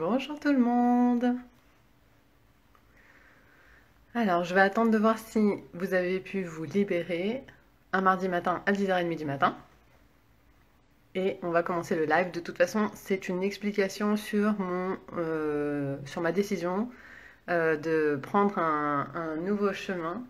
Bonjour tout le monde. Alors, je vais attendre de voir si vous avez pu vous libérer un mardi matin à 10h30 du matin. Et on va commencer le live. De toute façon, c'est une explication sur sur ma décision de prendre un nouveau chemin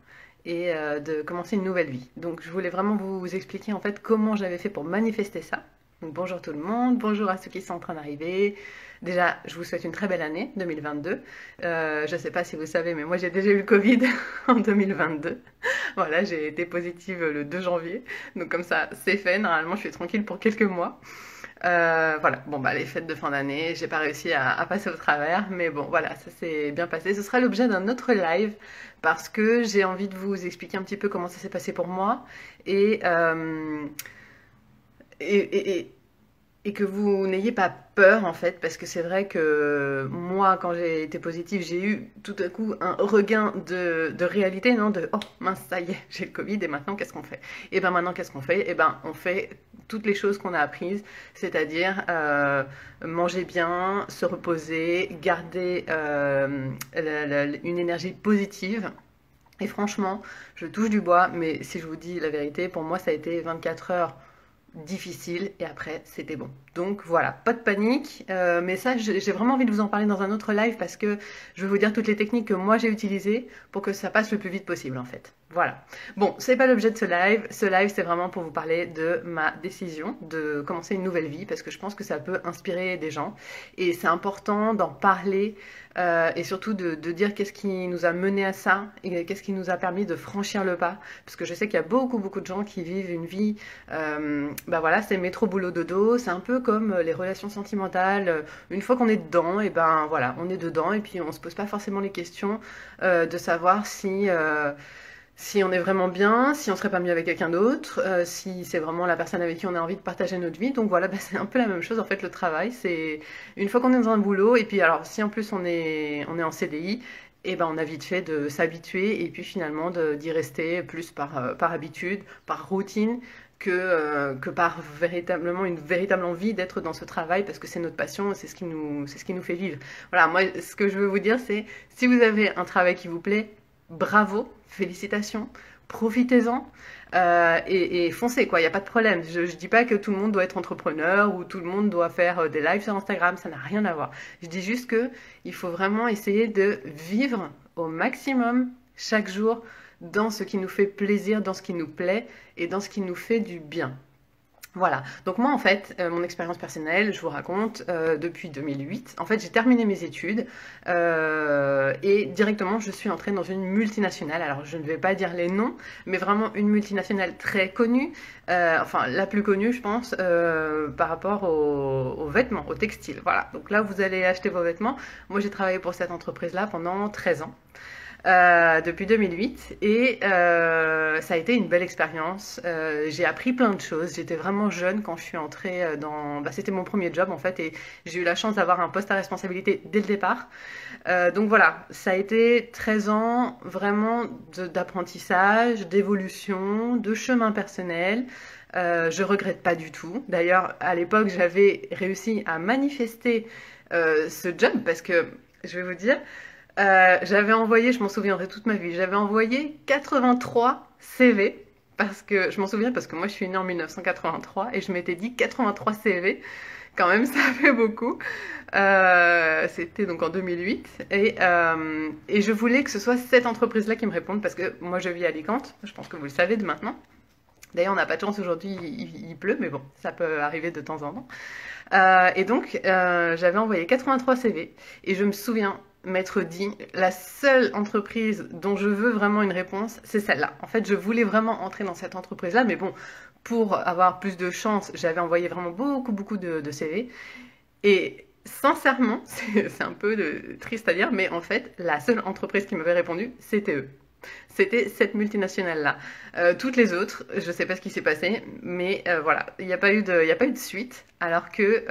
et de commencer une nouvelle vie. Donc, je voulais vraiment vous expliquer en fait comment j'avais fait pour manifester ça. Donc, bonjour tout le monde, bonjour à ceux qui sont en train d'arriver. Déjà, je vous souhaite une très belle année 2022. Je ne sais pas si vous savez, mais moi j'ai déjà eu le Covid en 2022. Voilà, j'ai été positive le 2 janvier. Donc comme ça, c'est fait. Normalement, je suis tranquille pour quelques mois. Voilà, bon bah les fêtes de fin d'année, j'ai pas réussi à passer au travers, mais bon voilà, ça s'est bien passé. Ce sera l'objet d'un autre live parce que j'ai envie de vous expliquer un petit peu comment ça s'est passé pour moi et, euh, et, et, et- et que vous n'ayez pas peur en fait, parce que c'est vrai que moi, quand j'ai été positive, j'ai eu tout à coup un regain de réalité, non, de oh mince, ça y est, j'ai le Covid et maintenant qu'est-ce qu'on fait? Et ben maintenant qu'est-ce qu'on fait? Et ben on fait toutes les choses qu'on a apprises, c'est-à-dire manger bien, se reposer, garder une énergie positive. Et franchement, je touche du bois, mais si je vous dis la vérité, pour moi ça a été 24 heures difficile et après c'était bon. Donc voilà, pas de panique, mais ça j'ai vraiment envie de vous en parler dans un autre live parce que je vais vous dire toutes les techniques que moi j'ai utilisées pour que ça passe le plus vite possible en fait. Voilà. Bon, c'est pas l'objet de ce live. Ce live, c'est vraiment pour vous parler de ma décision de commencer une nouvelle vie parce que je pense que ça peut inspirer des gens et c'est important d'en parler et surtout de dire qu'est-ce qui nous a mené à ça et qu'est-ce qui nous a permis de franchir le pas. Parce que je sais qu'il y a beaucoup de gens qui vivent une vie, bah voilà, c'est métro boulot dodo. C'est un peu comme les relations sentimentales. Une fois qu'on est dedans, et ben voilà, on est dedans et puis on se pose pas forcément les questions de savoir si on est vraiment bien, si on serait pas mieux avec quelqu'un d'autre, si c'est vraiment la personne avec qui on a envie de partager notre vie. Donc voilà, bah, c'est un peu la même chose en fait le travail. C'est une fois qu'on est dans un boulot et puis alors si en plus on est en CDI, et ben on a vite fait de s'habituer et puis finalement d'y rester plus par habitude, par routine que par véritablement une véritable envie d'être dans ce travail parce que c'est notre passion, c'est ce qui nous fait vivre. Voilà, moi ce que je veux vous dire c'est si vous avez un travail qui vous plaît, bravo, félicitations, profitez-en et foncez quoi, il n'y a pas de problème. Je ne dis pas que tout le monde doit être entrepreneur ou tout le monde doit faire des lives sur Instagram, ça n'a rien à voir. Je dis juste que il faut vraiment essayer de vivre au maximum chaque jour dans ce qui nous fait plaisir, dans ce qui nous plaît et dans ce qui nous fait du bien. Voilà, donc moi en fait, mon expérience personnelle, je vous raconte, depuis 2008, en fait j'ai terminé mes études et directement je suis entrée dans une multinationale, alors je ne vais pas dire les noms, mais vraiment une multinationale très connue, enfin la plus connue je pense, par rapport aux vêtements, aux textiles, voilà. Donc là vous allez acheter vos vêtements, moi j'ai travaillé pour cette entreprise-là pendant 13 ans depuis 2008 et ça a été une belle expérience. J'ai appris plein de choses. J'étais vraiment jeune quand je suis entrée dans... Bah, c'était mon premier job en fait et j'ai eu la chance d'avoir un poste à responsabilité dès le départ. Donc voilà, ça a été 13 ans vraiment d'apprentissage, d'évolution, de chemin personnel. Je regrette pas du tout. D'ailleurs, à l'époque, j'avais réussi à manifester ce job parce que, je vais vous dire, j'avais envoyé, je m'en souviendrai toute ma vie, j'avais envoyé 83 CV, parce que je m'en souviens parce que moi je suis née en 1983 et je m'étais dit 83 CV, quand même ça fait beaucoup. C'était donc en 2008 et je voulais que ce soit cette entreprise-là qui me réponde parce que moi je vis à Alicante, je pense que vous le savez de maintenant. D'ailleurs, on n'a pas de chance aujourd'hui, il pleut, mais bon, ça peut arriver de temps en temps. Et donc, j'avais envoyé 83 CV et je me souviens m'être dit, la seule entreprise dont je veux vraiment une réponse, c'est celle-là. En fait, je voulais vraiment entrer dans cette entreprise-là, mais bon, pour avoir plus de chance, j'avais envoyé vraiment beaucoup de CV. Et sincèrement, c'est un peu triste à dire, mais en fait, la seule entreprise qui m'avait répondu, c'était eux. C'était cette multinationale-là. Toutes les autres, je ne sais pas ce qui s'est passé, mais voilà, il n'y a pas eu de suite. Alors que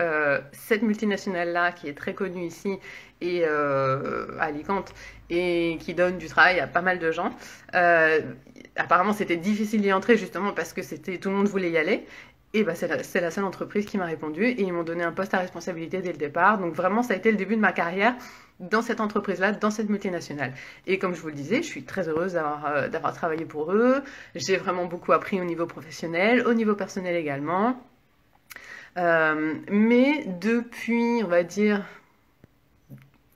cette multinationale-là, qui est très connue ici et à Alicante et qui donne du travail à pas mal de gens, apparemment c'était difficile d'y entrer justement parce que tout le monde voulait y aller. Et bah, c'est la seule entreprise qui m'a répondu et ils m'ont donné un poste à responsabilité dès le départ. Donc vraiment, ça a été le début de ma carrière dans cette entreprise-là, dans cette multinationale. Et comme je vous le disais, je suis très heureuse d'avoir travaillé pour eux. J'ai vraiment beaucoup appris au niveau professionnel, au niveau personnel également. Mais depuis, on va dire,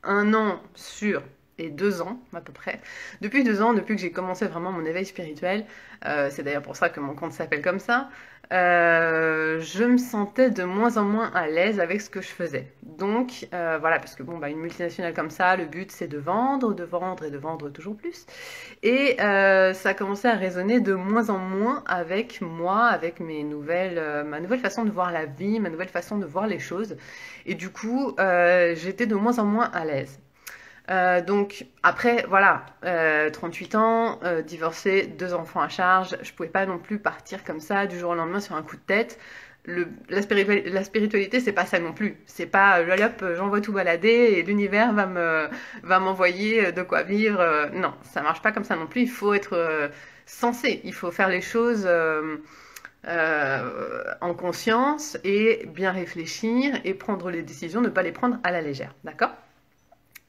1 an sûr et 2 ans à peu près. Depuis 2 ans, depuis que j'ai commencé vraiment mon éveil spirituel, c'est d'ailleurs pour ça que mon compte s'appelle comme ça, je me sentais de moins en moins à l'aise avec ce que je faisais. Donc voilà, parce que bon, bah, une multinationale comme ça, le but c'est de vendre, de vendre et de vendre toujours plus. Et ça a commencé à résonner de moins en moins avec moi, avec ma nouvelle façon de voir la vie, ma nouvelle façon de voir les choses. Et du coup, j'étais de moins en moins à l'aise. Donc après, voilà, 38 ans, divorcée, 2 enfants à charge, je pouvais pas non plus partir comme ça du jour au lendemain sur un coup de tête. La spiritualité, c'est pas ça non plus. C'est pas, hop, j'envoie tout balader et l'univers va m'envoyer de quoi vivre. Non, ça marche pas comme ça non plus. Il faut être sensé. Il faut faire les choses en conscience et bien réfléchir et prendre les décisions, ne pas les prendre à la légère. D'accord ?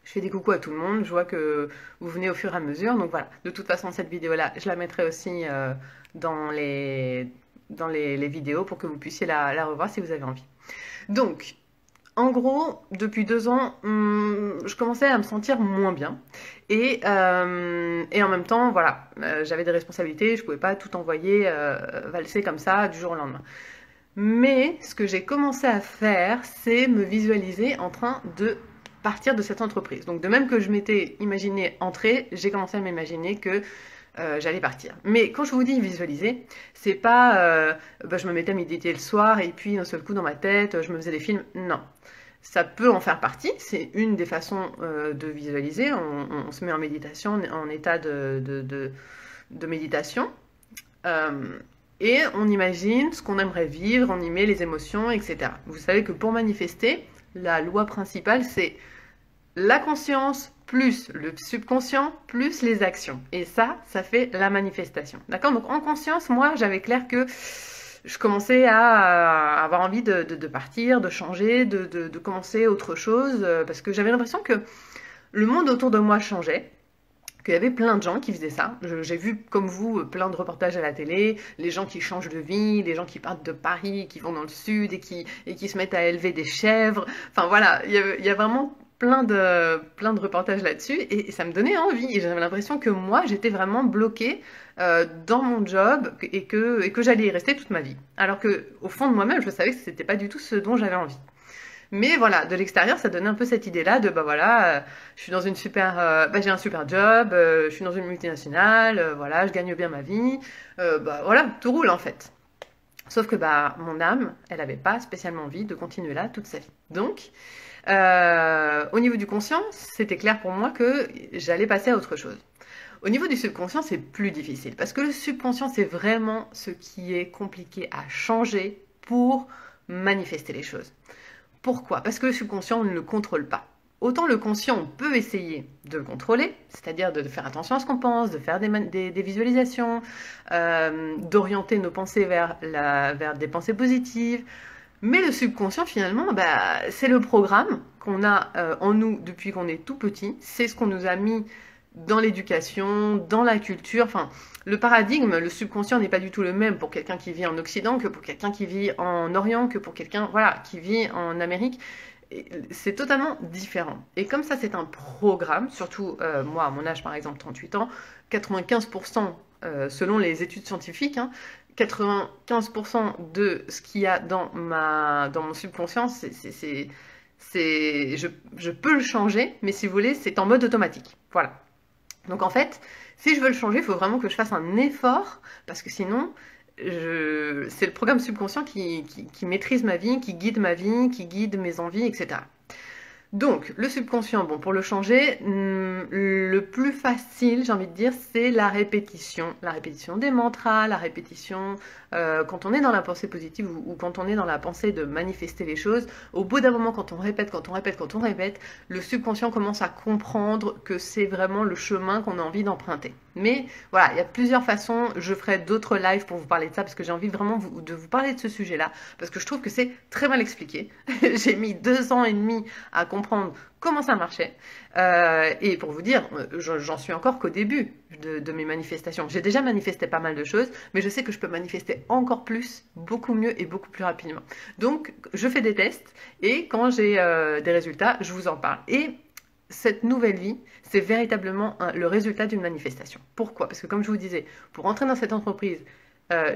Je fais des coucous à tout le monde, je vois que vous venez au fur et à mesure, donc voilà. De toute façon, cette vidéo-là, je la mettrai aussi dans les vidéos pour que vous puissiez la revoir si vous avez envie. Donc, en gros, depuis 2 ans, je commençais à me sentir moins bien. Et en même temps, voilà, j'avais des responsabilités, je pouvais pas tout envoyer valser comme ça du jour au lendemain. Mais ce que j'ai commencé à faire, c'est me visualiser en train de partir de cette entreprise. Donc de même que je m'étais imaginé entrer, j'ai commencé à m'imaginer que j'allais partir. Mais quand je vous dis visualiser, c'est pas je me mettais à méditer le soir et puis d'un seul coup dans ma tête, je me faisais des films. Non. Ça peut en faire partie, c'est une des façons de visualiser. On se met en méditation, en état de méditation. Et on imagine ce qu'on aimerait vivre, on y met les émotions, etc. Vous savez que pour manifester, la loi principale, c'est la conscience plus le subconscient plus les actions. Et ça fait la manifestation. D'accord ? Donc en conscience, moi, j'avais clair que je commençais à avoir envie de partir, de changer, de commencer autre chose, parce que j'avais l'impression que le monde autour de moi changeait. Qu'il y avait plein de gens qui faisaient ça. J'ai vu, comme vous, plein de reportages à la télé, les gens qui changent de vie, les gens qui partent de Paris, qui vont dans le sud et qui se mettent à élever des chèvres. Enfin voilà, il y a vraiment plein de reportages là-dessus et ça me donnait envie. Et j'avais l'impression que moi, j'étais vraiment bloquée dans mon job et que j'allais y rester toute ma vie. Alors que au fond de moi-même, je savais que c'était pas du tout ce dont j'avais envie. Mais voilà, de l'extérieur, ça donnait un peu cette idée-là de, bah voilà, je suis dans une j'ai un super job, je suis dans une multinationale, voilà, je gagne bien ma vie, bah voilà, tout roule en fait. Sauf que bah mon âme, elle avait pas spécialement envie de continuer là toute sa vie. Donc, au niveau du conscient, c'était clair pour moi que j'allais passer à autre chose. Au niveau du subconscient, c'est plus difficile, parce que le subconscient, c'est vraiment ce qui est compliqué à changer pour manifester les choses. Pourquoi ? Parce que le subconscient, on ne le contrôle pas. Autant le conscient, on peut essayer de le contrôler, c'est-à-dire de faire attention à ce qu'on pense, de faire des visualisations, d'orienter nos pensées vers des pensées positives. Mais le subconscient, finalement, bah, c'est le programme qu'on a en nous depuis qu'on est tout petit. C'est ce qu'on nous a mis dans l'éducation, dans la culture. Enfin, le paradigme, le subconscient n'est pas du tout le même pour quelqu'un qui vit en Occident que pour quelqu'un qui vit en Orient, que pour quelqu'un qui vit en Amérique. C'est totalement différent. Et comme ça, c'est un programme, surtout moi, à mon âge, par exemple, 38 ans, 95%, selon les études scientifiques, 95% de ce qu'il y a dans mon subconscient, je peux le changer, mais si vous voulez, c'est en mode automatique. Voilà. Donc en fait, si je veux le changer, il faut vraiment que je fasse un effort, parce que sinon, c'est le programme subconscient qui maîtrise ma vie, qui guide mes envies, etc. Donc, le subconscient, bon, pour le changer, le plus facile, j'ai envie de dire, c'est la répétition. La répétition des mantras, la répétition, quand on est dans la pensée positive ou quand on est dans la pensée de manifester les choses, au bout d'un moment, quand on répète, le subconscient commence à comprendre que c'est vraiment le chemin qu'on a envie d'emprunter. Mais voilà, il y a plusieurs façons. Je ferai d'autres lives pour vous parler de ça parce que j'ai envie vraiment de vous parler de ce sujet-là parce que je trouve que c'est très mal expliqué. J'ai mis 2 ans et demi à comprendre comment ça marchait. Et pour vous dire, j'en suis encore qu'au début de mes manifestations. J'ai déjà manifesté pas mal de choses, mais je sais que je peux manifester encore plus, beaucoup mieux et beaucoup plus rapidement. Donc, je fais des tests et quand j'ai des résultats, je vous en parle. Et cette nouvelle vie, c'est véritablement le résultat d'une manifestation. Pourquoi? Parce que comme je vous disais, pour entrer dans cette entreprise,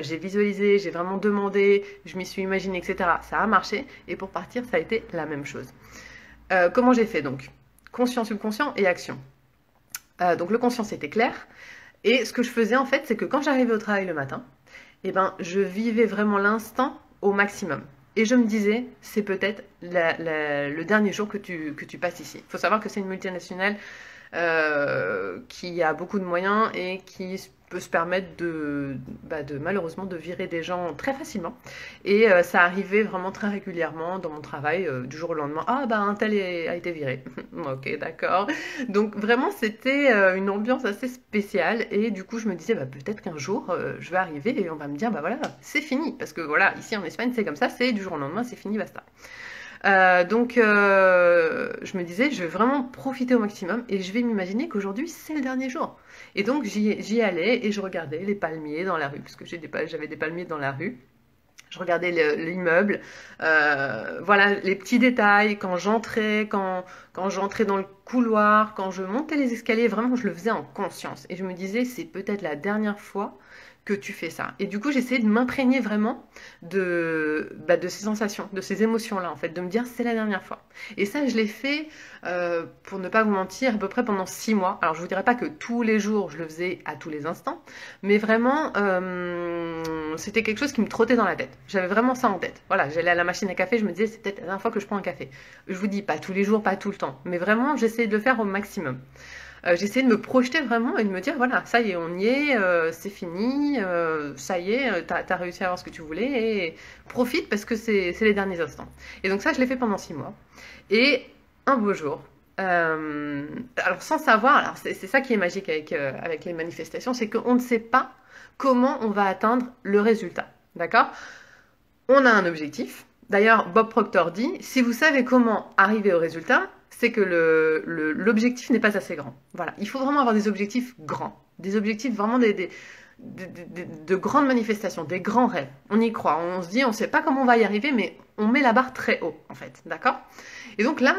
j'ai visualisé, j'ai vraiment demandé, je m'y suis imaginé, etc. Ça a marché. Et pour partir, ça a été la même chose. Comment j'ai fait donc? Conscient, subconscient et action. Donc le conscient, c'était clair. Et ce que je faisais en fait, c'est que quand j'arrivais au travail le matin, eh ben, je vivais vraiment l'instant au maximum. Et je me disais, c'est peut-être le dernier jour que tu passes ici. Il faut savoir que c'est une multinationale qui a beaucoup de moyens et qui peut se permettre malheureusement de virer des gens très facilement. Et ça arrivait vraiment très régulièrement dans mon travail, du jour au lendemain. Ah bah un tel a été viré. Ok, d'accord. Donc vraiment c'était une ambiance assez spéciale et du coup je me disais peut-être qu'un jour je vais arriver et on va me dire voilà c'est fini. Parce que voilà, ici en Espagne c'est comme ça, c'est du jour au lendemain, c'est fini, basta. Donc je me disais, je vais vraiment profiter au maximum et je vais m'imaginer qu'aujourd'hui c'est le dernier jour. Et donc j'y allais et je regardais les palmiers dans la rue, parce que j'avais des palmiers dans la rue. Je regardais l'immeuble, voilà les petits détails, quand j'entrais dans le couloir, quand je montais les escaliers, vraiment je le faisais en conscience. Et je me disais, c'est peut-être la dernière fois que tu fais ça. Et du coup, j'essayais de m'imprégner vraiment de ces sensations, de ces émotions-là, en fait, de me dire c'est la dernière fois. Et ça, je l'ai fait, pour ne pas vous mentir, à peu près pendant 6 mois. Alors, je vous dirais pas que tous les jours, je le faisais à tous les instants, mais vraiment, c'était quelque chose qui me trottait dans la tête. J'avais vraiment ça en tête. Voilà, j'allais à la machine à café, je me disais c'est peut-être la dernière fois que je prends un café. Je vous dis pas tous les jours, pas tout le temps, mais vraiment, j'essayais de le faire au maximum. J'essayais de me projeter vraiment et de me dire voilà, ça y est, on y est, c'est fini, ça y est, t'as réussi à avoir ce que tu voulais et profite parce que c'est les derniers instants. Et donc ça, je l'ai fait pendant 6 mois. Et un beau jour, alors sans savoir, alors c'est ça qui est magique avec les manifestations, c'est qu'on ne sait pas comment on va atteindre le résultat. D'accord? On a un objectif. D'ailleurs, Bob Proctor dit, si vous savez comment arriver au résultat, c'est que l'objectif n'est pas assez grand. Voilà, il faut vraiment avoir des objectifs grands, des objectifs vraiment de grandes manifestations, des grands rêves. On y croit, on se dit, on ne sait pas comment on va y arriver, mais on met la barre très haut, en fait, d'accord? Et donc là,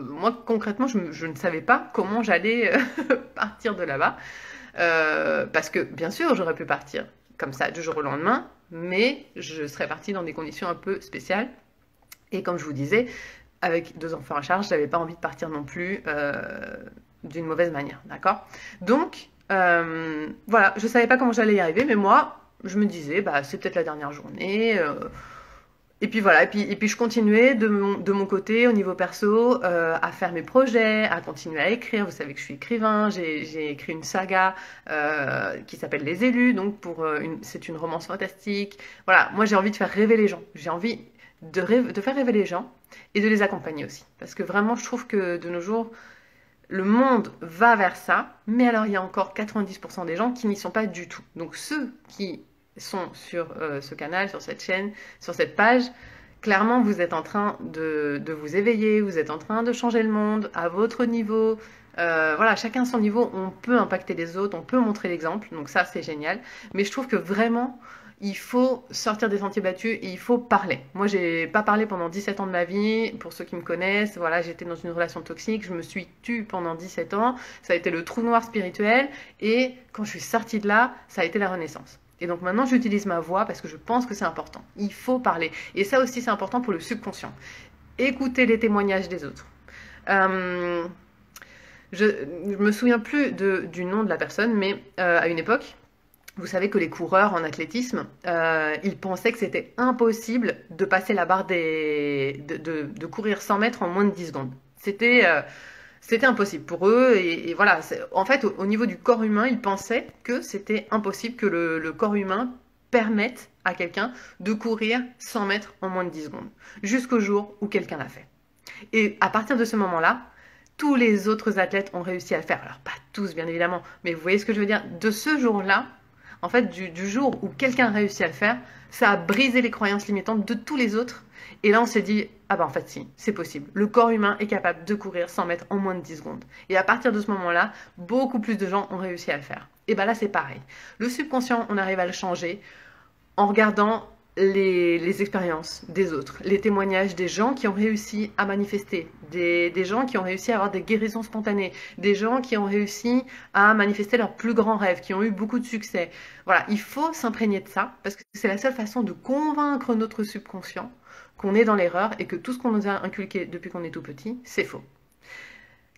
moi concrètement, je ne savais pas comment j'allais partir de là-bas, parce que bien sûr, j'aurais pu partir comme ça du jour au lendemain, mais je serais partie dans des conditions un peu spéciales. Et comme je vous disais, avec 2 enfants à charge, j'avais pas envie de partir non plus d'une mauvaise manière, d'accord? Donc, voilà, je savais pas comment j'allais y arriver, mais moi, je me disais, c'est peut-être la dernière journée. Et puis voilà, et puis je continuais de mon côté, au niveau perso, à faire mes projets, à continuer à écrire. Vous savez que je suis écrivain, j'ai écrit une saga qui s'appelle Les Élus, donc c'est une romance fantastique. Voilà, moi j'ai envie de faire rêver les gens, j'ai envie de faire rêver les gens et de les accompagner aussi. Parce que vraiment, je trouve que de nos jours, le monde va vers ça, mais alors il y a encore 90% des gens qui n'y sont pas du tout. Donc ceux qui sont sur ce canal, sur cette chaîne, sur cette page, clairement vous êtes en train de vous éveiller, vous êtes en train de changer le monde à votre niveau. Voilà, chacun à son niveau, on peut impacter les autres, on peut montrer l'exemple, donc ça c'est génial. Mais je trouve que vraiment, il faut sortir des sentiers battus et il faut parler. Moi, j'ai pas parlé pendant 17 ans de ma vie. Pour ceux qui me connaissent, voilà, j'étais dans une relation toxique. Je me suis tue pendant 17 ans. Ça a été le trou noir spirituel. Et quand je suis sortie de là, ça a été la renaissance. Et donc maintenant, j'utilise ma voix parce que je pense que c'est important. Il faut parler. Et ça aussi, c'est important pour le subconscient. Écouter les témoignages des autres. Je me souviens plus du nom de la personne, mais à une époque, vous savez que les coureurs en athlétisme, ils pensaient que c'était impossible de passer la barre de courir 100 mètres en moins de 10 secondes. C'était impossible pour eux. Et voilà, en fait, au niveau du corps humain, ils pensaient que c'était impossible que le corps humain permette à quelqu'un de courir 100 mètres en moins de 10 secondes. Jusqu'au jour où quelqu'un l'a fait. Et à partir de ce moment-là, tous les autres athlètes ont réussi à le faire. Alors, pas tous bien évidemment, mais vous voyez ce que je veux dire? De ce jour-là, en fait, du jour où quelqu'un a réussi à le faire, ça a brisé les croyances limitantes de tous les autres. Et là, on s'est dit, ah bah en fait, si, c'est possible. Le corps humain est capable de courir 100 mètres en moins de 10 secondes. Et à partir de ce moment-là, beaucoup plus de gens ont réussi à le faire. Et bah là, c'est pareil. Le subconscient, on arrive à le changer en regardant les expériences des autres, les témoignages des gens qui ont réussi à manifester, des gens qui ont réussi à avoir des guérisons spontanées, des gens qui ont réussi à manifester leurs plus grands rêves, qui ont eu beaucoup de succès. Voilà, il faut s'imprégner de ça, parce que c'est la seule façon de convaincre notre subconscient qu'on est dans l'erreur et que tout ce qu'on nous a inculqué depuis qu'on est tout petit, c'est faux.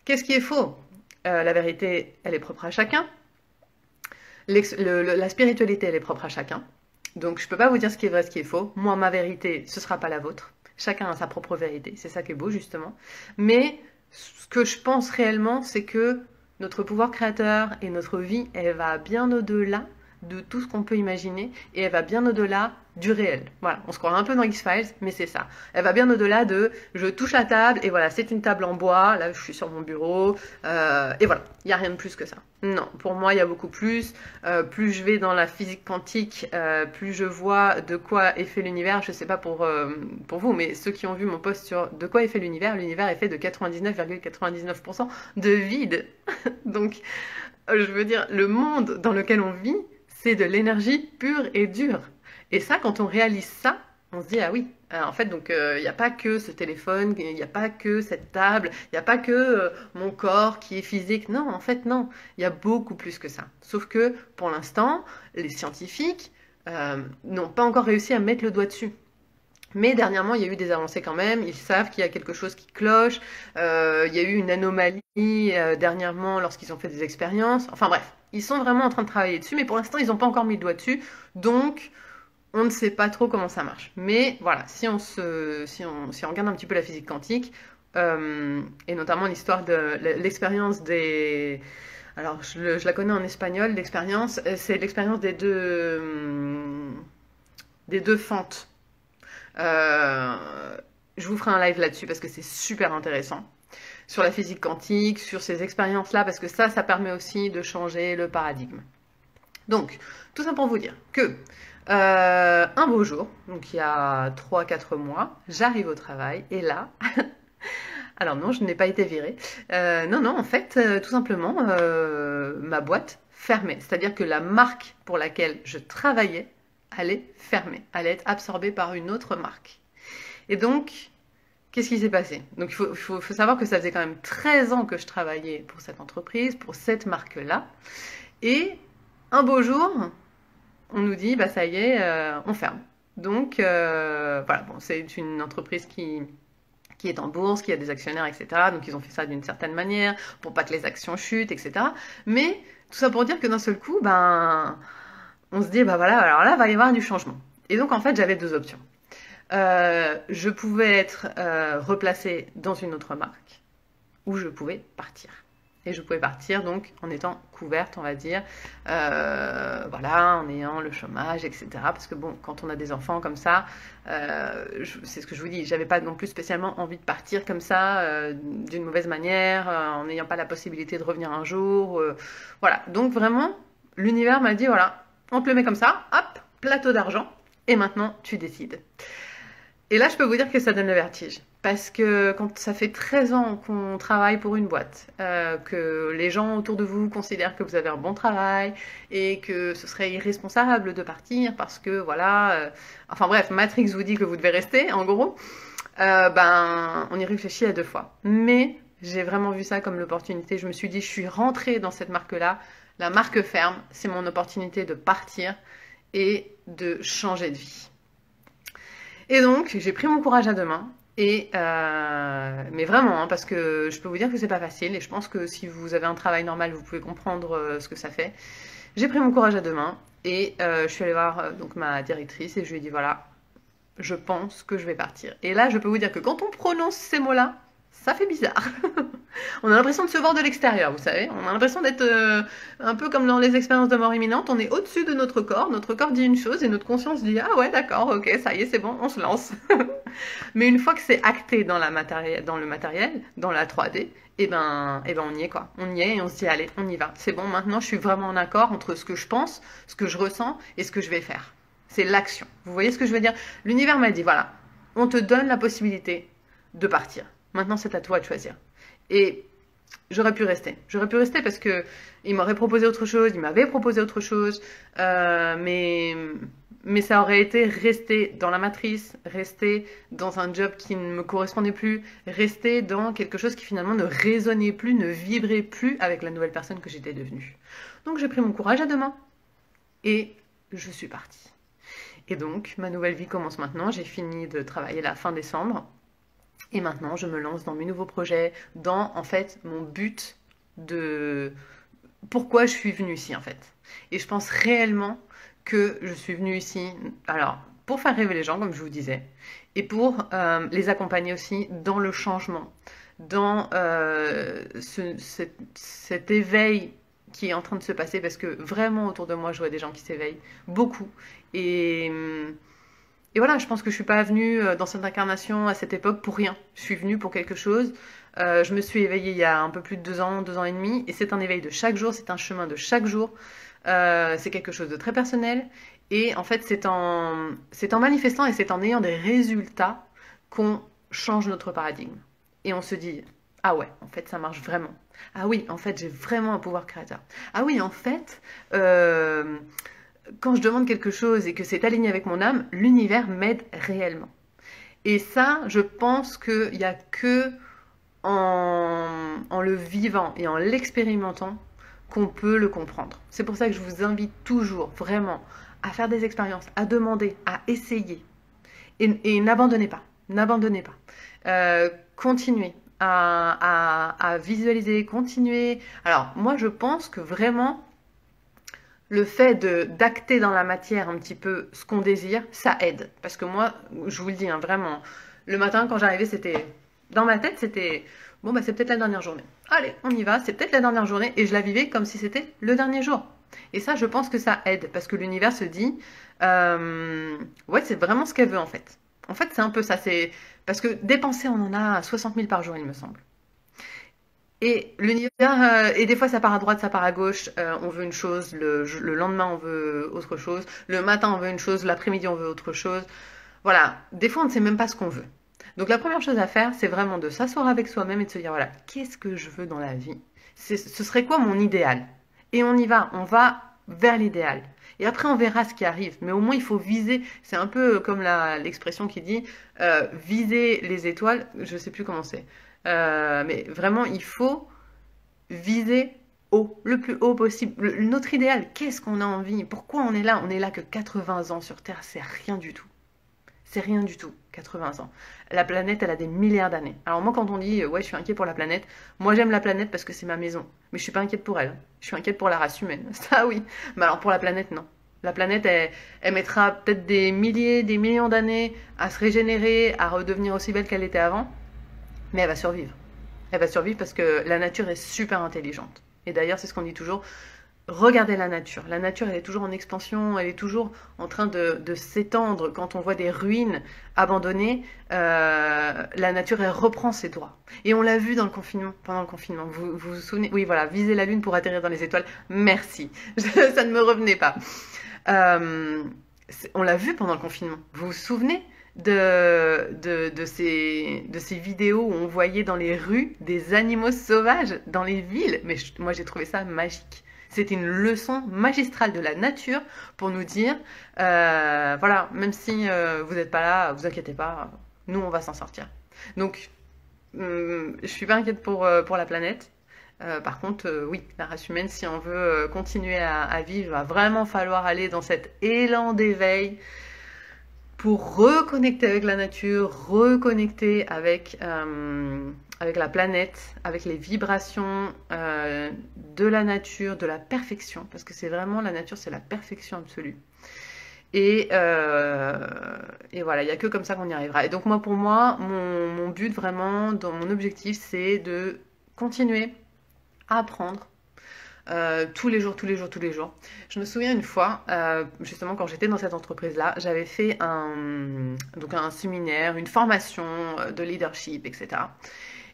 Qu'est-ce qui est faux? La vérité, elle est propre à chacun. La spiritualité, elle est propre à chacun. Donc je ne peux pas vous dire ce qui est vrai, ce qui est faux. Moi, ma vérité, ce ne sera pas la vôtre. Chacun a sa propre vérité. C'est ça qui est beau, justement. Mais ce que je pense réellement, c'est que notre pouvoir créateur et notre vie, elle va bien au-delà de tout ce qu'on peut imaginer et elle va bien au-delà du réel. Voilà, on se croit un peu dans X-Files, mais c'est ça. Elle va bien au-delà de je touche la table et voilà, c'est une table en bois, là je suis sur mon bureau, et voilà, il n'y a rien de plus que ça. Non, pour moi il y a beaucoup plus. Plus je vais dans la physique quantique, plus je vois de quoi est fait l'univers. Je sais pas pour vous, mais ceux qui ont vu mon post sur de quoi est fait l'univers est fait de 99,99% de vide. Donc, je veux dire, le monde dans lequel on vit, c'est de l'énergie pure et dure. Et ça, quand on réalise ça, on se dit, ah oui, en fait, donc il n'y a pas que ce téléphone, il n'y a pas que cette table, il n'y a pas que mon corps qui est physique. Non, en fait, non, il y a beaucoup plus que ça. Sauf que, pour l'instant, les scientifiques n'ont pas encore réussi à mettre le doigt dessus. Mais dernièrement, il y a eu des avancées quand même. Ils savent qu'il y a quelque chose qui cloche. Il y a eu une anomalie dernièrement lorsqu'ils ont fait des expériences. Enfin bref, ils sont vraiment en train de travailler dessus, mais pour l'instant, ils n'ont pas encore mis le doigt dessus. Donc, on ne sait pas trop comment ça marche. Mais voilà, si on regarde un petit peu la physique quantique, et notamment l'histoire de l'expérience des... Alors, je la connais en espagnol, l'expérience, c'est l'expérience des deux fentes. Je vous ferai un live là-dessus parce que c'est super intéressant. Sur la physique quantique, sur ces expériences-là, parce que ça permet aussi de changer le paradigme. Donc, tout ça pour vous dire que un beau jour, donc il y a 3-4 mois, j'arrive au travail et là, alors non, je n'ai pas été virée. Non, en fait, tout simplement, ma boîte fermait. C'est-à-dire que la marque pour laquelle je travaillais allait fermer, allait être absorbée par une autre marque. Et donc, qu'est-ce qui s'est passé? Donc, il faut savoir que ça faisait quand même 13 ans que je travaillais pour cette entreprise, pour cette marque-là. Et un beau jour, on nous dit, bah ça y est, on ferme. Donc, voilà, bon, c'est une entreprise qui est en bourse, qui a des actionnaires, etc. Donc, ils ont fait ça d'une certaine manière, pour pas que les actions chutent, etc. Mais, tout ça pour dire que d'un seul coup, on se dit, bah voilà, alors là, il va y avoir du changement. Et donc, en fait, j'avais deux options. Je pouvais être replacée dans une autre marque, ou je pouvais partir. Et je pouvais partir donc en étant couverte, on va dire, voilà, en ayant le chômage, etc. Parce que bon, quand on a des enfants comme ça, c'est ce que je vous dis, j'avais pas non plus spécialement envie de partir comme ça, d'une mauvaise manière, en n'ayant pas la possibilité de revenir un jour. Voilà, donc vraiment, l'univers m'a dit, voilà, on te le met comme ça, hop, plateau d'argent, et maintenant tu décides. Et là, je peux vous dire que ça donne le vertige. Parce que quand ça fait 13 ans qu'on travaille pour une boîte, que les gens autour de vous considèrent que vous avez un bon travail et que ce serait irresponsable de partir parce que voilà... enfin bref, Matrix vous dit que vous devez rester, en gros. On y réfléchit à deux fois. Mais j'ai vraiment vu ça comme l'opportunité. Je me suis dit, je suis rentrée dans cette marque-là. La marque ferme, c'est mon opportunité de partir et de changer de vie. Et donc, j'ai pris mon courage à deux mains. Et mais vraiment, parce que je peux vous dire que c'est pas facile. Et je pense que si vous avez un travail normal, vous pouvez comprendre ce que ça fait. J'ai pris mon courage à deux mains et je suis allée voir donc ma directrice et je lui ai dit voilà, je pense que je vais partir. Et là, je peux vous dire que quand on prononce ces mots-là, ça fait bizarre. On a l'impression de se voir de l'extérieur, vous savez. On a l'impression d'être un peu comme dans les expériences de mort imminente. On est au-dessus de notre corps. Notre corps dit une chose et notre conscience dit ah ouais, d'accord, ok, ça y est, c'est bon, on se lance. Mais une fois que c'est acté dans le matériel, dans la 3D, on y est quoi. On y est et on se dit allez, on y va. C'est bon, maintenant je suis vraiment en accord entre ce que je pense, ce que je ressens et ce que je vais faire. C'est l'action. Vous voyez ce que je veux dire? L'univers m'a dit voilà, on te donne la possibilité de partir. Maintenant c'est à toi de choisir. Et j'aurais pu rester. J'aurais pu rester parce que il m'aurait proposé autre chose, il m'avait proposé autre chose, mais ça aurait été rester dans la matrice, rester dans un job qui ne me correspondait plus, rester dans quelque chose qui finalement ne résonnait plus, ne vibrait plus avec la nouvelle personne que j'étais devenue. Donc j'ai pris mon courage à deux mains et je suis partie. Et donc ma nouvelle vie commence maintenant. J'ai fini de travailler la fin décembre. Et maintenant, je me lance dans mes nouveaux projets, dans, en fait, mon but de pourquoi je suis venue ici, en fait. Et je pense réellement que je suis venue ici, alors, pour faire rêver les gens, comme je vous disais, et pour les accompagner aussi dans le changement, dans cet éveil qui est en train de se passer, parce que vraiment, autour de moi, je vois des gens qui s'éveillent, beaucoup. Et voilà, je pense que je suis pas venue dans cette incarnation à cette époque pour rien. Je suis venue pour quelque chose. Je me suis éveillée il y a un peu plus de 2 ans et demi, et c'est un éveil de chaque jour, c'est un chemin de chaque jour. C'est quelque chose de très personnel, et en fait, c'est en manifestant et c'est en ayant des résultats qu'on change notre paradigme. Et on se dit, ah ouais, en fait, ça marche vraiment. Ah oui, en fait, j'ai vraiment un pouvoir créateur. Ah oui, en fait, quand je demande quelque chose et que c'est aligné avec mon âme, l'univers m'aide réellement. Et ça, je pense qu'il n'y a que en le vivant et en l'expérimentant qu'on peut le comprendre. C'est pour ça que je vous invite toujours, vraiment, à faire des expériences, à demander, à essayer. Et n'abandonnez pas. N'abandonnez pas. Continuez à visualiser, continuez. Alors, moi, je pense que vraiment, le fait d'acter dans la matière un petit peu ce qu'on désire, ça aide. Parce que moi, je vous le dis, hein, vraiment, le matin, quand j'arrivais, c'était... Dans ma tête, c'était... Bon, bah, c'est peut-être la dernière journée. Allez, on y va, c'est peut-être la dernière journée. Et je la vivais comme si c'était le dernier jour. Et ça, je pense que ça aide. Parce que l'univers se dit... ouais, c'est vraiment ce qu'elle veut, en fait. En fait, c'est un peu ça. C'est parce que dépenser, on en a 60 000 par jour, il me semble. Et l'univers, et des fois ça part à droite, ça part à gauche, on veut une chose, le lendemain on veut autre chose, le matin on veut une chose, l'après-midi on veut autre chose. Voilà, des fois on ne sait même pas ce qu'on veut. Donc la première chose à faire, c'est vraiment de s'asseoir avec soi-même et de se dire, voilà, qu'est-ce que je veux dans la vie? Ce serait quoi mon idéal? Et on y va, on va vers l'idéal. Et après on verra ce qui arrive, mais au moins il faut viser, c'est un peu comme l'expression qui dit, viser les étoiles, je sais plus comment c'est. Mais vraiment, il faut viser haut, le plus haut possible. Notre idéal, qu'est-ce qu'on a envie? Pourquoi on est là? On est là que 80 ans sur Terre, c'est rien du tout. C'est rien du tout, 80 ans. La planète, elle a des milliards d'années. Alors moi, quand on dit, ouais, je suis inquiet pour la planète, moi j'aime la planète parce que c'est ma maison. Mais je suis pas inquiète pour elle. Je suis inquiète pour la race humaine. Ça, oui. Mais alors pour la planète, non. La planète, elle mettra peut-être des milliers, des millions d'années à se régénérer, à redevenir aussi belle qu'elle était avant. Mais elle va survivre. Elle va survivre parce que la nature est super intelligente. Et d'ailleurs, c'est ce qu'on dit toujours. Regardez la nature. La nature, elle est toujours en expansion, elle est toujours en train de s'étendre. Quand on voit des ruines abandonnées, la nature, elle reprend ses droits. Et on l'a vu dans le confinement, pendant le confinement. Vous vous souvenez? Oui, voilà, viser la lune pour atterrir dans les étoiles. Merci. Ça ne me revenait pas. On l'a vu pendant le confinement. Vous vous souvenez de ces vidéos où on voyait dans les rues des animaux sauvages dans les villes? Mais moi, j'ai trouvé ça magique. C'était une leçon magistrale de la nature pour nous dire, voilà, même si vous n'êtes pas là, vous inquiétez pas, nous, on va s'en sortir. Donc, je suis pas inquiète pour la planète. Par contre, oui, la race humaine, si on veut continuer à vivre, il va vraiment falloir aller dans cet élan d'éveil pour reconnecter avec la nature, reconnecter avec la planète, avec les vibrations de la nature, de la perfection, parce que c'est vraiment la nature, c'est la perfection absolue. Et voilà, il n'y a que comme ça qu'on y arrivera. Et donc moi, pour moi, mon but vraiment, mon objectif, c'est de continuer à apprendre, tous les jours, tous les jours, tous les jours. Je me souviens une fois, justement quand j'étais dans cette entreprise-là, j'avais fait donc un séminaire, une formation de leadership, etc.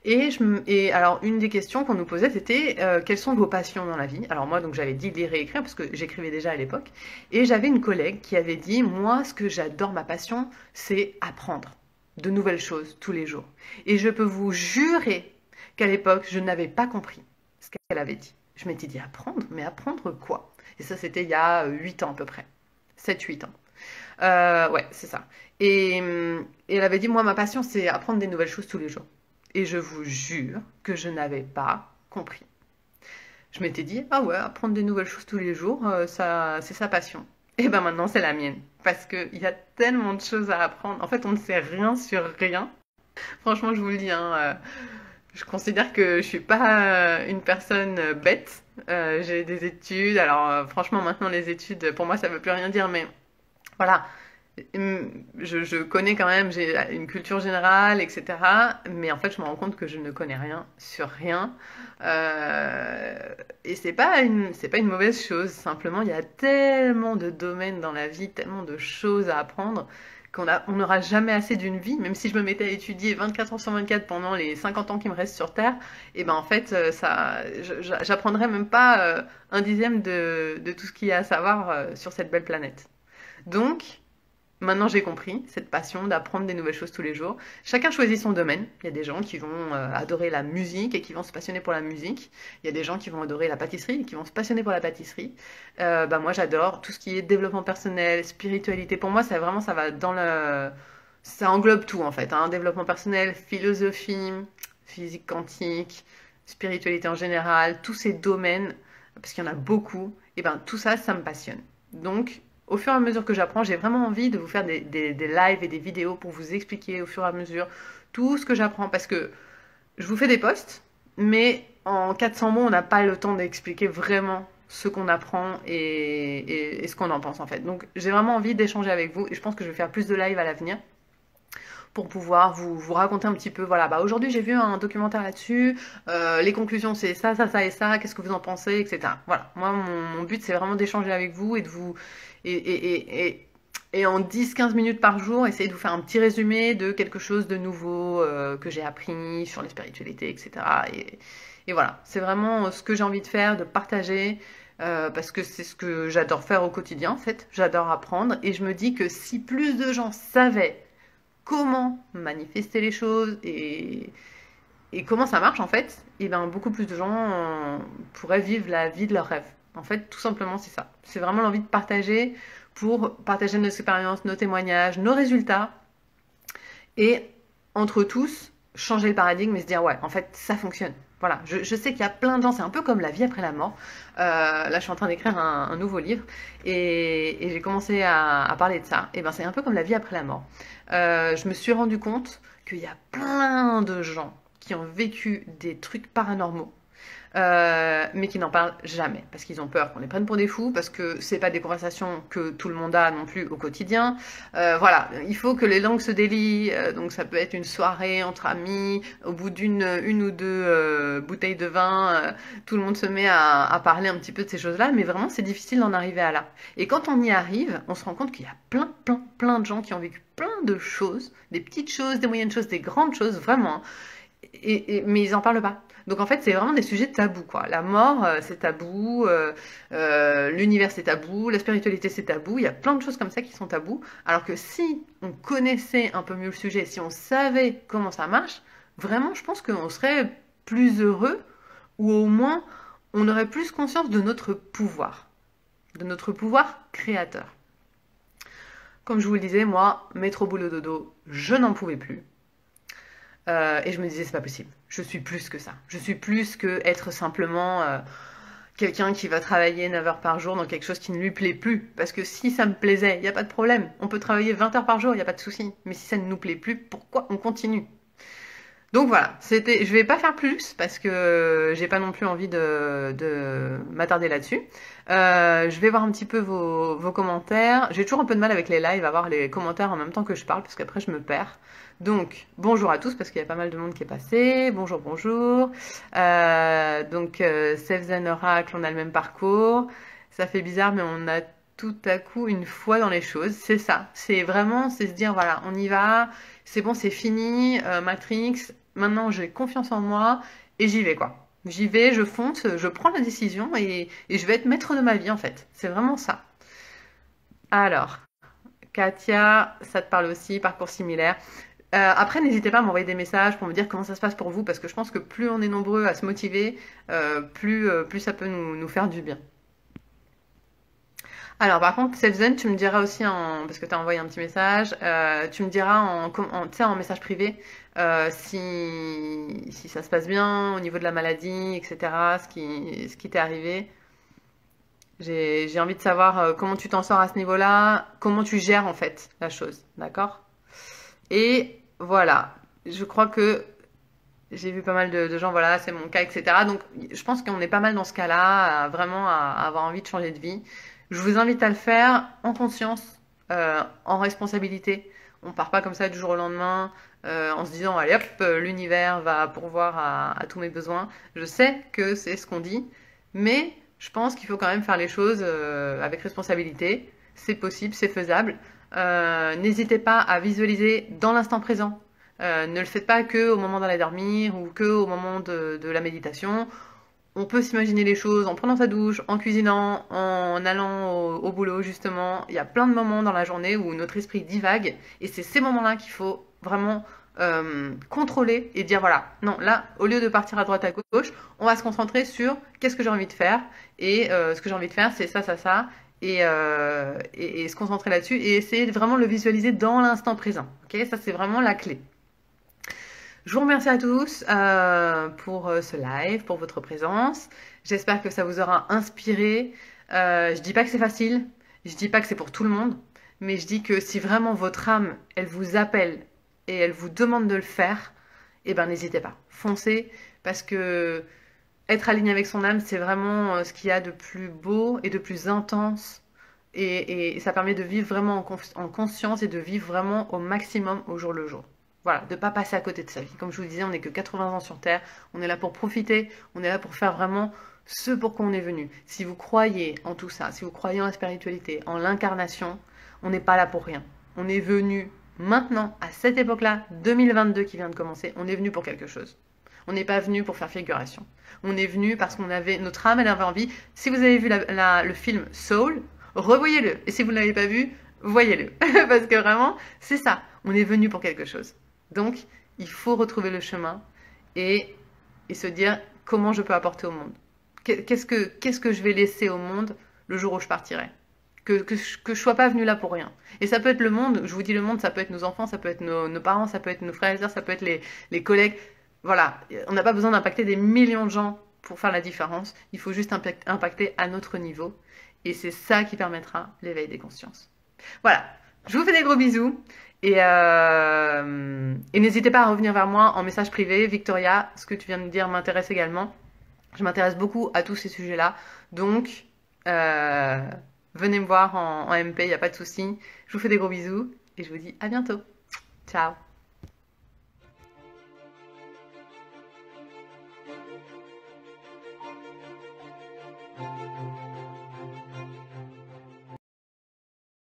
Et alors, une des questions qu'on nous posait, c'était quelles sont vos passions dans la vie? Alors moi, donc j'avais dit lire et écrire, parce que j'écrivais déjà à l'époque. Et j'avais une collègue qui avait dit, moi, ce que j'adore, ma passion, c'est apprendre de nouvelles choses tous les jours. Et je peux vous jurer qu'à l'époque, je n'avais pas compris ce qu'elle avait dit. Je m'étais dit, apprendre? Mais apprendre quoi? Et ça, c'était il y a 8 ans à peu près. 7-8 ans. Ouais, c'est ça. Et elle avait dit, moi, ma passion, c'est apprendre des nouvelles choses tous les jours. Et je vous jure que je n'avais pas compris. Je m'étais dit, ah ouais, apprendre des nouvelles choses tous les jours, ça, c'est sa passion. Et ben maintenant, c'est la mienne. Parce qu'il y a tellement de choses à apprendre. En fait, on ne sait rien sur rien. Franchement, je vous le dis, hein, je considère que je suis pas une personne bête. J'ai des études. Alors, franchement, maintenant, les études, pour moi, ça veut plus rien dire. Mais voilà, je connais quand même, j'ai une culture générale, etc. Mais en fait, je me rends compte que je ne connais rien sur rien. Et c'est pas une mauvaise chose. Simplement, il y a tellement de domaines dans la vie, tellement de choses à apprendre on n'aura jamais assez d'une vie, même si je me mettais à étudier 24 heures sur 24 pendant les 50 ans qui me restent sur Terre, et ben en fait, j'apprendrais même pas un dixième de tout ce qu'il y a à savoir sur cette belle planète. Donc, maintenant j'ai compris cette passion d'apprendre des nouvelles choses tous les jours. Chacun choisit son domaine. Il y a des gens qui vont adorer la musique et qui vont se passionner pour la musique. Il y a des gens qui vont adorer la pâtisserie et qui vont se passionner pour la pâtisserie. Moi j'adore tout ce qui est développement personnel, spiritualité. Pour moi ça va dans le... Ça englobe tout en fait, hein. Développement personnel, philosophie, physique quantique, spiritualité en général, tous ces domaines, parce qu'il y en a beaucoup, et ben tout ça, ça me passionne. Donc au fur et à mesure que j'apprends, j'ai vraiment envie de vous faire des lives et des vidéos pour vous expliquer au fur et à mesure tout ce que j'apprends. Parce que je vous fais des posts, mais en 400 mots, on n'a pas le temps d'expliquer vraiment ce qu'on apprend et ce qu'on en pense en fait. Donc j'ai vraiment envie d'échanger avec vous et je pense que je vais faire plus de lives à l'avenir pour pouvoir vous raconter un petit peu, voilà, aujourd'hui j'ai vu un documentaire là-dessus, les conclusions c'est ça, ça, ça et ça, qu'est-ce que vous en pensez, etc. Voilà, moi mon but c'est vraiment d'échanger avec vous et de vous... Et en 10-15 minutes par jour, essayer de vous faire un petit résumé de quelque chose de nouveau que j'ai appris sur la spiritualité, etc. Et voilà, c'est vraiment ce que j'ai envie de faire, de partager, parce que c'est ce que j'adore faire au quotidien en fait, j'adore apprendre, et je me dis que si plus de gens savaient comment manifester les choses et comment ça marche en fait, et ben beaucoup plus de gens pourraient vivre la vie de leurs rêves. En fait, tout simplement, c'est ça. C'est vraiment l'envie de partager pour partager nos expériences, nos témoignages, nos résultats et entre tous, changer le paradigme et se dire ouais, en fait, ça fonctionne. Voilà, je sais qu'il y a plein de gens, c'est un peu comme la vie après la mort. Là, je suis en train d'écrire un nouveau livre et j'ai commencé à parler de ça. Et ben, c'est un peu comme la vie après la mort. Je me suis rendu compte qu'il y a plein de gens qui ont vécu des trucs paranormaux, mais qui n'en parlent jamais parce qu'ils ont peur qu'on les prenne pour des fous, parce que c'est pas des conversations que tout le monde a non plus au quotidien. Voilà, il faut que les langues se délient, donc ça peut être une soirée entre amis, au bout une ou deux bouteilles de vin, tout le monde se met à parler un petit peu de ces choses-là, mais vraiment c'est difficile d'en arriver à là. Et quand on y arrive, on se rend compte qu'il y a plein de gens qui ont vécu plein de choses, des petites choses, des moyennes choses, des grandes choses, vraiment, mais ils en parlent pas. Donc en fait, c'est vraiment des sujets tabous, quoi. La mort, c'est tabou, l'univers, c'est tabou, la spiritualité, c'est tabou. Il y a plein de choses comme ça qui sont tabous. Alors que si on connaissait un peu mieux le sujet, si on savait comment ça marche, vraiment, je pense qu'on serait plus heureux, ou au moins, on aurait plus conscience de notre pouvoir créateur. Comme je vous le disais, moi, métro boulot dodo, je n'en pouvais plus. Et je me disais, c'est pas possible. Je suis plus que ça. Je suis plus que être simplement quelqu'un qui va travailler 9 heures par jour dans quelque chose qui ne lui plaît plus. Parce que si ça me plaisait, il n'y a pas de problème. On peut travailler 20 heures par jour, il n'y a pas de souci. Mais si ça ne nous plaît plus, pourquoi on continue? Donc voilà, je vais pas faire plus parce que j'ai pas non plus envie de m'attarder là-dessus. Je vais voir un petit peu vos commentaires. J'ai toujours un peu de mal avec les lives à voir les commentaires en même temps que je parle parce qu'après je me perds. Donc bonjour à tous parce qu'il y a pas mal de monde qui est passé. Bonjour, bonjour. Save Zen Oracle, on a le même parcours. Ça fait bizarre mais on a tout à coup une foi dans les choses. C'est ça. C'est se dire voilà, on y va. C'est bon, c'est fini. Matrix. Maintenant, j'ai confiance en moi et j'y vais, quoi. J'y vais, je fonce, je prends la décision et je vais être maître de ma vie, en fait. C'est vraiment ça. Alors, Katia, ça te parle aussi, parcours similaire. Après, n'hésitez pas à m'envoyer des messages pour me dire comment ça se passe pour vous, parce que je pense que plus on est nombreux à se motiver, plus ça peut nous faire du bien. Alors par contre, Selfzen, tu me diras aussi parce que tu as envoyé un petit message, tu me diras tu sais, en message privé si ça se passe bien au niveau de la maladie, etc., ce qui t'est arrivé. J'ai envie de savoir comment tu t'en sors à ce niveau-là, comment tu gères en fait la chose, d'accord? Et voilà, je crois que j'ai vu pas mal de gens, voilà, c'est mon cas, etc. Donc je pense qu'on est pas mal dans ce cas-là, vraiment à avoir envie de changer de vie. Je vous invite à le faire en conscience, en responsabilité. On part pas comme ça du jour au lendemain en se disant allez hop, l'univers va pourvoir à tous mes besoins. Je sais que c'est ce qu'on dit, mais je pense qu'il faut quand même faire les choses avec responsabilité. C'est possible, c'est faisable. N'hésitez pas à visualiser dans l'instant présent. Ne le faites pas que au moment d'aller dormir ou que au moment de la méditation. On peut s'imaginer les choses en prenant sa douche, en cuisinant, en allant au boulot justement. Il y a plein de moments dans la journée où notre esprit divague et c'est ces moments-là qu'il faut vraiment contrôler et dire voilà, non, là, au lieu de partir à droite à gauche, on va se concentrer sur qu'est-ce que j'ai envie de faire et ce que j'ai envie de faire, c'est ça, ça, ça. Et se concentrer là-dessus et essayer de vraiment le visualiser dans l'instant présent. Ok, ça c'est vraiment la clé. Je vous remercie à tous pour ce live, pour votre présence. J'espère que ça vous aura inspiré. Je dis pas que c'est facile, je dis pas que c'est pour tout le monde, mais je dis que si vraiment votre âme, elle vous appelle et elle vous demande de le faire, eh ben n'hésitez pas, foncez, parce que être aligné avec son âme, c'est vraiment ce qu'il y a de plus beau et de plus intense. Et ça permet de vivre vraiment en conscience et de vivre vraiment au maximum au jour le jour. Voilà, de ne pas passer à côté de sa vie. Comme je vous disais, on n'est que 80 ans sur Terre, on est là pour profiter, on est là pour faire vraiment ce pour quoi on est venu. Si vous croyez en tout ça, si vous croyez en la spiritualité, en l'incarnation, on n'est pas là pour rien. On est venu maintenant, à cette époque-là, 2022 qui vient de commencer, on est venu pour quelque chose. On n'est pas venu pour faire figuration. On est venu parce qu'on avait, notre âme, elle avait envie. Si vous avez vu le film Soul, revoyez-le. Et si vous ne l'avez pas vu, voyez-le. Parce que vraiment, c'est ça. On est venu pour quelque chose. Donc, il faut retrouver le chemin et se dire comment je peux apporter au monde. Qu'est-ce que je vais laisser au monde le jour où je partirai? Que je sois pas venu là pour rien. Et ça peut être le monde, je vous dis le monde, ça peut être nos enfants, ça peut être nos parents, ça peut être nos frères et sœurs, ça peut être les collègues. Voilà, on n'a pas besoin d'impacter des millions de gens pour faire la différence. Il faut juste impacter à notre niveau. Et c'est ça qui permettra l'éveil des consciences. Voilà, je vous fais des gros bisous. Et n'hésitez pas à revenir vers moi en message privé. Victoria, ce que tu viens de dire m'intéresse également. Je m'intéresse beaucoup à tous ces sujets-là. Donc, venez me voir en MP, il n'y a pas de souci. Je vous fais des gros bisous et je vous dis à bientôt. Ciao.